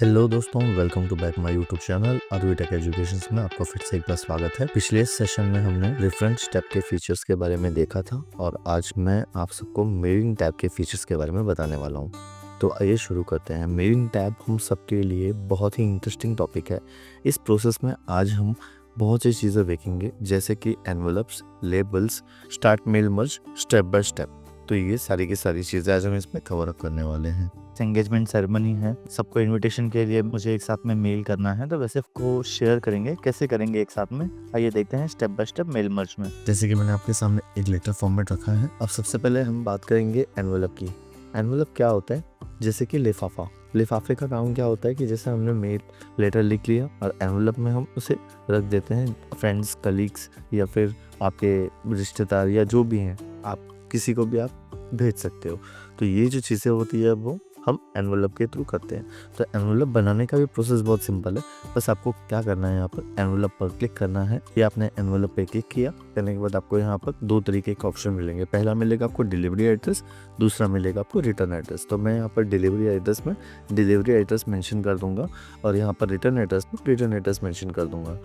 Hello दोस्तों, welcome to back my YouTube channel Advait tech educations में आपका फिर से एक बार स्वागत है। पिछले सेशन में हमने रेफरेंस टैब के फीचर्स के बारे में देखा था और आज मैं आप सबको मिररिंग टैब के फीचर्स के बारे में बताने वाला हूँ। तो आइए शुरू करते हैं। मिररिंग टैब हम सबके लिए बहुत ही इंटरेस्टिंग टॉपिक है। इस प्रोसेस में आज हम बहुत सी चीज़ें देखेंगे, जैसे कि envelopes, labels, start mail merge, step by step. तो ये सारी की सारी चीज़ें आज हम इसमें कवर अप करने वाले हैं। एंगेजमेंट सेरेमनी है, सबको इनविटेशन के लिए मुझे एक साथ में मेल करना है, तो वैसे को शेयर करेंगे, कैसे करेंगे एक साथ में, आइए देखते हैं step by step mail merge में। जैसे कि मैंने आपके सामने एक लेटर फॉर्मेट रखा है। अब सबसे पहले हम बात करेंगे एनवेलप की। एनवेलप क्या होता है? जैसे कि लिफाफा। लिफाफे का काम क्या होता है कि जैसे हमने मेल लेटर लिख लिया और एनवेलप में हम उसे रख देते हैं। फ्रेंड्स, कलीग्स या फिर आपके रिश्तेदार या जो भी हैं, आप किसी को भी आप भेज सकते हो। तो ये जो चीज़ें होती है वो हम एनवेलप के थ्रू करते हैं। तो एनवेलप बनाने का भी प्रोसेस बहुत सिंपल है। बस आपको क्या करना है, यहाँ पर एनवेलप पर क्लिक करना है। या आपने एनवेलप पे क्लिक किया, करने के बाद आपको यहाँ पर दो तरीके के ऑप्शन मिलेंगे। पहला मिलेगा आपको डिलीवरी एड्रेस, दूसरा मिलेगा आपको रिटर्न एड्रेस। तो मैं यहाँ पर डिलीवरी एड्रेस में डिलीवरी एड्रेस मेंशन कर दूंगा और यहाँ पर रिटर्न एड्रेस में रिटर्न एड्रेस मेंशन कर दूंगा।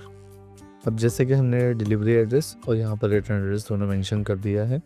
अब जैसे कि हमने डिलीवरी एड्रेस और यहाँ पर रिटर्न एड्रेस दोनों मेंशन कर दिया है।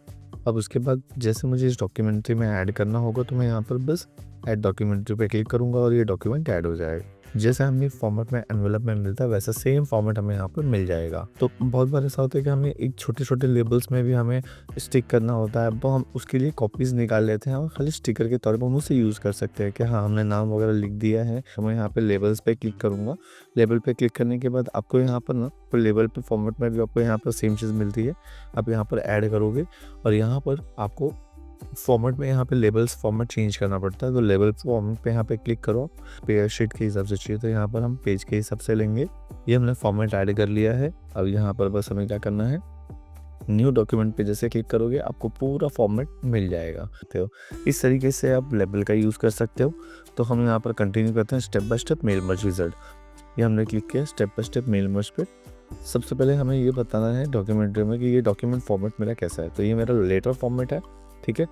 अब उसके बाद जैसे मुझे इस डॉक्यूमेंट्री में ऐड करना होगा तो मैं यहाँ पर बस ऐड डॉक्यूमेंट्री पे क्लिक करूँगा और ये डॉक्यूमेंट ऐड हो जाएगा। जैसे हमें फॉर्मेट में एनवेलप में मिलता है वैसा सेम फॉर्मेट हमें यहाँ पर मिल जाएगा। तो बहुत बार ऐसा होता है कि हमें एक छोटे छोटे लेबल्स में भी हमें स्टिक करना होता है। वो हम उसके लिए कॉपीज़ निकाल लेते हैं और खाली स्टिकर के तौर पर हम उसे यूज़ कर सकते हैं कि हाँ, हमने नाम वगैरह लिख दिया है। तो मैं यहाँ पर लेबल्स पे क्लिक करूँगा। लेबल पे क्लिक करने के बाद आपको यहाँ पर ना लेबल पे फॉर्मेट में भी आपको यहाँ पर सेम चीज़ मिलती है। आप यहाँ पर ऐड करोगे और यहाँ पर आपको फॉर्मेट में यहाँ पे लेबल्स फॉर्मेट चेंज करना पड़ता है। तो लेबल फॉर्मेट पे यहाँ पे क्लिक करो। पेज शीट के हिसाब से चाहिए तो यहाँ पर हम पेज के हिसाब से लेंगे। ये हमने फॉर्मेट ऐड कर लिया है। अब यहाँ पर बस हमें क्या करना है, न्यू डॉक्यूमेंट पे जैसे क्लिक करोगे आपको पूरा फॉर्मेट मिल जाएगा। तो इस तरीके से आप लेबल का यूज़ कर सकते हो। तो हम यहाँ पर कंटिन्यू करते हैं step by step mail merge wizard. ये हमने क्लिक किया step by step mail merge पे। सबसे पहले हमें ये बताना है डॉक्यूमेंट्री में कि ये डॉक्यूमेंट फॉर्मेट मेरा कैसा है। तो ये मेरा लेटर फॉर्मेट है, ठीक है।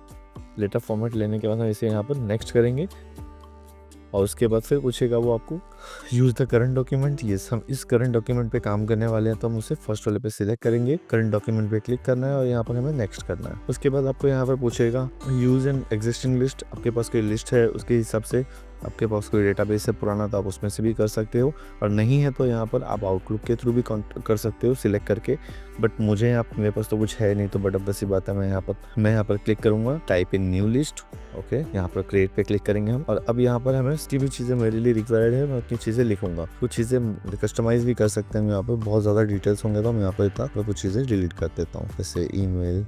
लेटर फॉर्मेट लेने के बाद हम इसे यहाँ पर नेक्स्ट करेंगे और उसके बाद फिर पूछेगा वो आपको यूज़ द करंट डॉक्यूमेंट। ये हम इस करंट डॉक्यूमेंट पे काम करने वाले हैं तो हम उसे फर्स्ट वाले पे सिलेक्ट करेंगे। करंट डॉक्यूमेंट पे क्लिक करना है और यहाँ पर हमें नेक्स्ट करना है। उसके बाद आपको यहाँ पर पूछेगा यूज़ एन एग्जिस्टिंग लिस्ट। आपके पास कोई लिस्ट है उसके हिसाब से, आपके पास कोई डेटाबेस है पुराना तो आप उसमें से भी कर सकते हो, और नहीं है तो यहाँ पर आप आउटलुक के थ्रू भी कर सकते हो सिलेक्ट करके। बट मुझे यहाँ मेरे पास तो कुछ है नहीं, तो बट अब बस बात है मैं यहाँ पर क्लिक करूँगा type in new list. Okay, यहाँ पर क्रिएट पे क्लिक करेंगे हम। और अब यहाँ पर हमें इसकी भी चीज़ें मेरे लिए रिक्वायर्ड है, मैं अपनी चीज़ें लिखूंगा। कुछ चीज़ें कस्टमाइज़ भी कर सकते हैं यहाँ पर, बहुत ज़्यादा डिटेल्स होंगे तो हम यहाँ पर इतना तो कुछ चीज़ें डिलीट कर देता हूँ, जैसे ईमेल।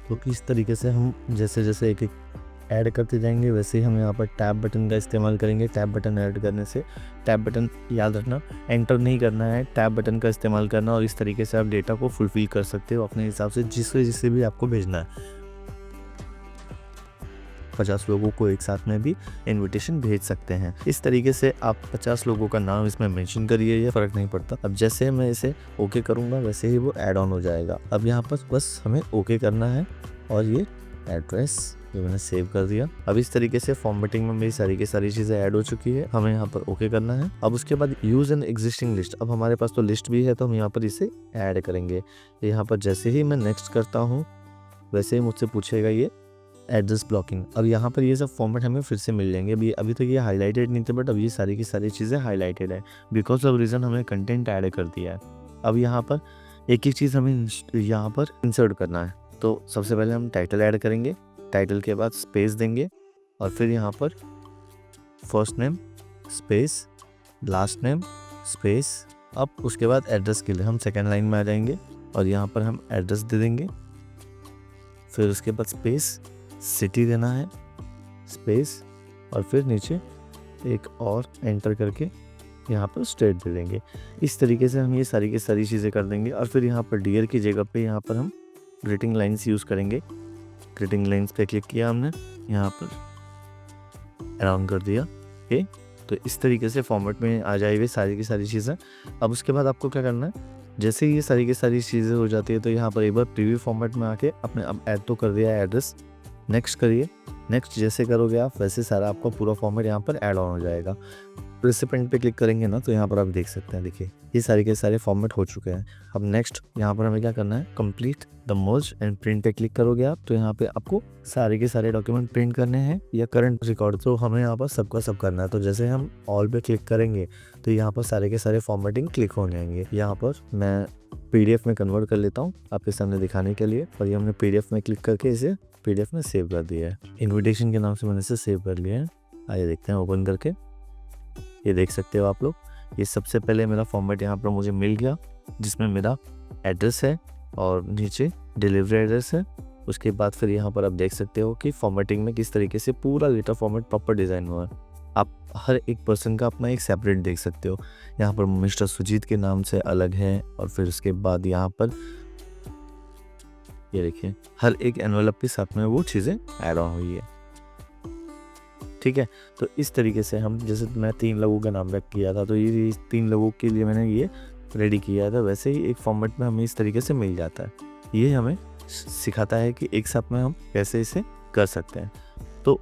तो इस तरीके से हम जैसे जैसे एक एक ऐड करते जाएंगे वैसे ही हम यहाँ पर टैब बटन का इस्तेमाल करेंगे। टैब बटन ऐड करने से टैब बटन याद रखना एंटर नहीं करना है, टैब बटन का इस्तेमाल करना, और इस तरीके से आप डेटा को फुलफिल कर सकते हो अपने हिसाब से जिससे भी आपको भेजना है। 50 लोगों को एक साथ में भी इनविटेशन भेज सकते हैं। इस तरीके से आप 50 लोगों का नाम इसमें मेंशन करिए, ये फ़र्क नहीं पड़ता। अब जैसे मैं इसे ओके करूँगा वैसे ही वो ऐड ऑन हो जाएगा। अब यहाँ पर बस हमें ओके करना है और ये एड्रेस जो मैंने सेव कर दिया। अब इस तरीके से फॉर्मेटिंग में मेरी सारी की सारी चीज़ें ऐड हो चुकी है। हमें यहाँ पर ओके करना है। अब उसके बाद यूज़ एन एग्जिस्टिंग लिस्ट। अब हमारे पास तो लिस्ट भी है तो हम यहाँ पर इसे ऐड करेंगे। यहाँ पर जैसे ही मैं नेक्स्ट करता हूँ वैसे ही मुझसे पूछेगा ये एड्रेस ब्लॉकिंग। अब यहाँ पर ये सब फॉर्मेट हमें फिर से मिल जाएंगे। अभी तक ये हाईलाइटेड नहीं थे बट अब ये सारी की सारी चीज़ें हाईलाइटेड है बिकॉज ऑफ रीज़न हमने कंटेंट ऐड कर दिया है। अब यहाँ पर एक एक चीज़ हमें यहाँ पर इंसर्ट करना है। तो सबसे पहले हम टाइटल ऐड करेंगे, टाइटल के बाद स्पेस देंगे और फिर यहाँ पर first name space last name space. अब उसके बाद एड्रेस के लिए हम सेकेंड लाइन में आ जाएंगे और यहाँ पर हम एड्रेस दे देंगे। फिर उसके बाद स्पेस सिटी देना है स्पेस और फिर नीचे एक और एंटर करके यहाँ पर स्टेट दे देंगे। इस तरीके से हम ये सारी की सारी चीज़ें कर देंगे और फिर यहाँ पर डियर की जगह पे यहाँ पर हम ग्रीटिंग लाइन्स यूज़ करेंगे। ग्रीटिंग लाइन्स पे क्लिक किया हमने, यहाँ पर अराउंड कर दिया। ओके, तो इस तरीके से फॉर्मेट में आ जाएगी सारी की सारी चीज़ें। अब उसके बाद आपको क्या करना है, जैसे ही ये सारी की सारी चीज़ें हो जाती है तो यहाँ पर एक बार प्रीव्यू फॉर्मेट में आके अपने अब ऐड तो कर दिया है एड्रेस, नेक्स्ट करिए। नेक्स्ट जैसे करोगे आप वैसे सारा आपका पूरा फॉर्मेट यहाँ पर ऐड ऑन हो जाएगा। रिसिपेंट पे क्लिक करेंगे ना तो यहाँ पर आप देख सकते हैं, देखिए ये सारे के सारे फॉर्मेट हो चुके हैं। अब नेक्स्ट यहाँ पर हमें क्या करना है, complete the merge and print पे क्लिक करोगे आप तो यहाँ पे आपको सारे के सारे डॉक्यूमेंट प्रिंट करने हैं या करंट रिकॉर्ड, तो हमें यहाँ पर सबका सब करना है। तो जैसे हम ऑल पे क्लिक करेंगे तो यहाँ पर सारे के सारे फॉर्मेटिंग क्लिक हो जाएंगे। यहाँ पर मैं PDF में कन्वर्ट कर लेता हूँ आपके सामने दिखाने के लिए, और ये हमने PDF में क्लिक करके इसे PDF में सेव कर दिया है। इन्विटेशन के नाम से मैंने इसे सेव कर लिया है। आइए देखते हैं ओपन करके, ये देख सकते हो आप लोग। ये सबसे पहले मेरा फॉर्मेट यहाँ पर मुझे मिल गया जिसमें मेरा एड्रेस है और नीचे डिलीवरी एड्रेस है। उसके बाद फिर यहाँ पर आप देख सकते हो कि फॉर्मेटिंग में किस तरीके से पूरा लेटर फॉर्मेट प्रॉपर डिज़ाइन हुआ है। आप हर एक पर्सन का अपना एक सेपरेट देख सकते हो। यहाँ पर मिस्टर सुजीत के नाम से अलग है और फिर उसके बाद यहाँ पर ये देखिए हर एक एनवेलप के साथ में वो चीज़ें ऐड ऑन हुई है। ठीक है, तो इस तरीके से हम, जैसे मैं 3 लोगों का नाम रख किया था तो ये 3 लोगों के लिए मैंने ये रेडी किया था, वैसे ही एक फॉर्मेट में हमें इस तरीके से मिल जाता है। ये हमें सिखाता है कि एक साथ में हम कैसे इसे कर सकते हैं। तो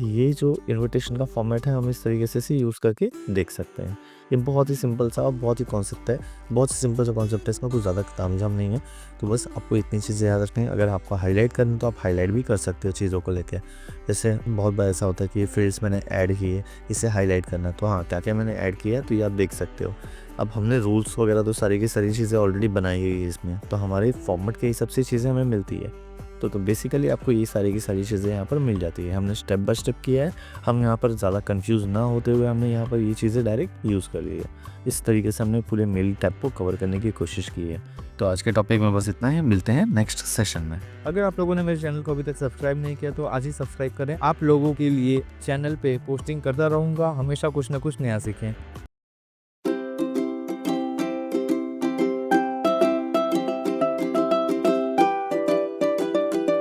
ये जो इन्विटेशन का फॉर्मेट है हम इस तरीके से इसे यूज़ करके देख सकते हैं। ये बहुत ही सिंपल सा और बहुत ही कॉन्सेप्ट है, बहुत ही सिंपल सा कॉन्सेप्ट है, इसमें कुछ ज़्यादा तामझाम नहीं है। तो बस आपको इतनी चीज़ें याद रखनी है। अगर आपको हाईलाइट करना है तो आप हाईलाइट भी कर सकते हो चीज़ों को लेकर। जैसे बहुत बार ऐसा होता है कि ये फील्ड्स मैंने ऐड किए, इसे हाईलाइट करना है तो हाँ क्या क्या मैंने ऐड किया है तो ये आप देख सकते हो। अब हमने रूल्स वगैरह तो सारी की सारी चीज़ें ऑलरेडी बनाई हुई है इसमें, तो हमारे फॉर्मेट के हिसाब से चीज़ें हमें मिलती है। तो बेसिकली आपको ये सारी की सारी चीज़ें यहाँ पर मिल जाती है। हमने स्टेप बाय स्टेप किया है, हम यहाँ पर ज़्यादा कंफ्यूज ना होते हुए हमने यहाँ पर ये चीज़ें डायरेक्ट यूज़ कर ली है। इस तरीके से हमने पूरे मेल टैब को कवर करने की कोशिश की है। तो आज के टॉपिक में बस इतना ही, मिलते हैं नेक्स्ट सेशन में। अगर आप लोगों ने मेरे चैनल को अभी तक सब्सक्राइब नहीं किया तो आज ही सब्सक्राइब करें। आप लोगों के लिए चैनल पे पोस्टिंग करता रहूँगा, हमेशा कुछ ना कुछ नया सीखें।